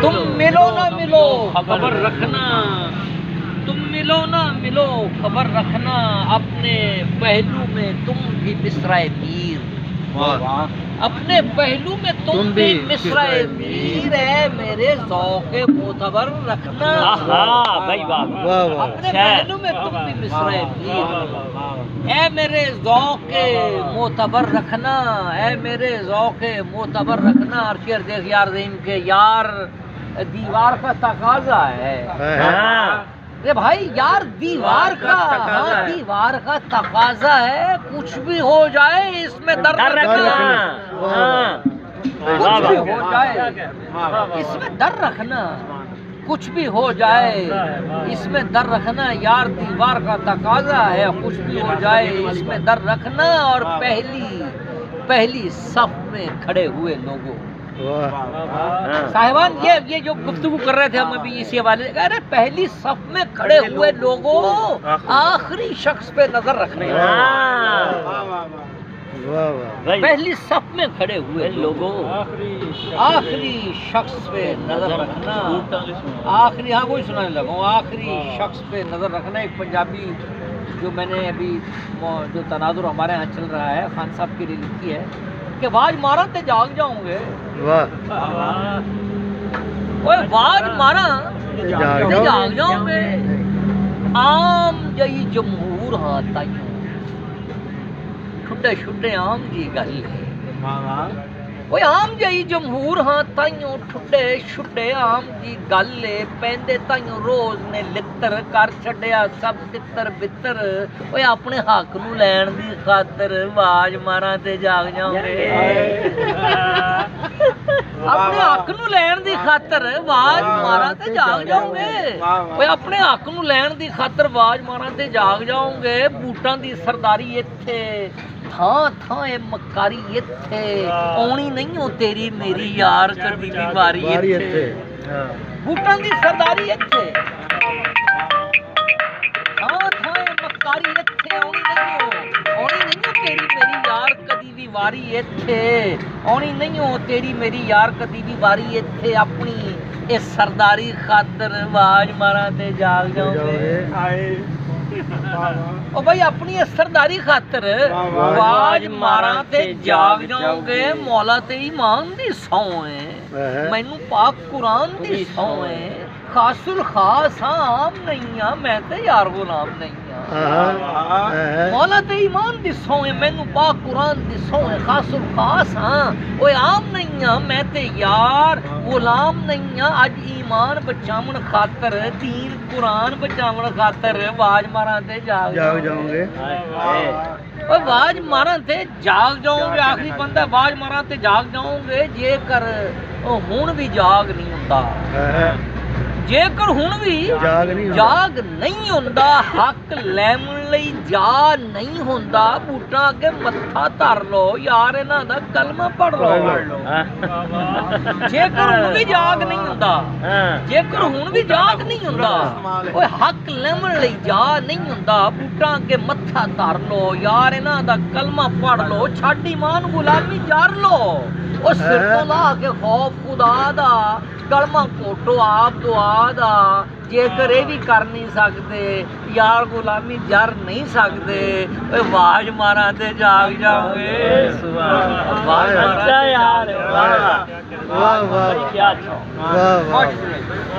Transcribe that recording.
تم ملو نہ ملو خبر رکھنا، تم ملو نہ ملو خبر رکھنا، اپنے پہلو میں تم بھی مصرعِ میر، اپنے پہلو میں تم بھی مصرعِ میر ہے، میرے ذوق معتبر رکھنا، اپنے پہلو میں تم بھی مصرعِ میر، اے میرے ذوق معتبر رکھنا، اے میرے ذوق معتبر رکھنا۔ اور شعر دیکھ یار زین کے یار دیوار کا تقاضا ہے، یہ بھائی یار دیوار کا، ہاں دیوار کا تقاضا ہے، کچھ بھی ہو جائے اس میں در رکھنا، کچھ بھی ہو جائے اس میں در رکھنا، کچھ بھی ہو جائے اس میں در رکھنا، یار دیوار کا تقاضا ہے، کچھ بھی ہو جائے اس میں در رکھنا۔ اور پہلی صف میں کھڑے ہوئے لوگوں، صاحبان یہ جو گفتگو کر رہے تھے ہم ابھی اسی حوالے سے، ارے پہلی صف میں کھڑے ہوئے لوگوں آخری شخص پہ نظر رکھنے، پہلی صف میں کھڑے ہوئے لوگوں آخری شخص پہ نظر رکھنا، آخری، ہاں وہی سنانے لگا ہوں، آخری شخص پہ نظر رکھنا۔ ایک پنجابی جو میں نے ابھی جو تناظر ہمارے ہاں چل رہا ہے خان صاحب کے لیے لکھی ہے کہ واج مارا تے جاگ جاؤں گے، واج مارا تے جاگ جاؤں گے، عام جئی جمہور ہاں تائیوں ٹھڈے شڈے عام جی گل ہے، عام جئی جمہور ہاں تائیوں ٹھڈے شڈے عام جی گل ہے، پیندے تائیوں روز نے لتر کر چھڈیا سب تتر بتر، اپنے حق نو لین دی خاطر واج ماراں تے جاگ جاؤں گے، اپنے حق نو لین دی خاطر واج ماراں تے جاگ جاؤں گے، اپنے حق نو لین دی خاطر واج ماراں تے جاگ جاؤں گے، بوٹاں دی سرداری ایتھے تھاں تھاں اے مکاری ایتھے، آنی نہیں ہو تیری میری یار کدی بھی واری ایتھے، بوٹاں دی سرداری ایتھے تھاں تھاں اے مکاری ایتھے، آنی نہیں ہو تیری میری یار کدی بھی واری ایتھے، آنی نہیں ہو تیری میری یار کدی بھی واری ایتھے، اپنی اے سرداری خاطر واج ماراں تے جاگ جاؤں گے، او بھائی اپنی سرداری خاطر واج ماراں تے جاگ جاؤں گے، مولا تے ایمان دی سوں ہے، مینوں پاک قرآن دی سوں ہے، خاص الخاص ہاں عام نہیں ہاں، میں تے یار غلام نہیں ہاں، مولا تے ایمان دی سوں ہے، مینوں پاک قرآن دی سوں ہے، خاص الخاص ہاں، اوے عام نہیں ہاں، میں تے یار غلام نہیں ہاں، اج ایمان بچاون خاطر دین قرآن بچاون خاطر واج ماراں تے جاگ جاؤں گے، واج ماراں تے جاگ جاؤں گے، آخری بندہ واج ماراں تے جاگ جاؤں گے، جے کر ہن بھی جاگ نہیں ہوندا، جے کر ہن بھی جاگ نہیں ہوندا، حق لیمن لئی جا نہیں ہوندا، بوٹاں اگے متھا دھر لو یار انہاں دا کلمہ پڑھ لو، جے کر ہن بھی جاگ نہیں ہوندا، جے کر ہن بھی جاگ نہیں ہوندا، اوے حق لیمن لئی جا نہیں ہوندا، بوٹاں اگے متھا دھر لو یار انہاں دا کلمہ پڑھ لو، چھڈ ایمان غلامی جار لو، او سر تو لا کے خوف خدا دا کلمہ کوٹو آپ دعا دا، جے کر اے بھی کر نہیں سکتے یار غلامی جر نہیں سکتے، واج ماراں تے جاگ جاؤں گے، واج ماراں تے جاگ جاؤں گے،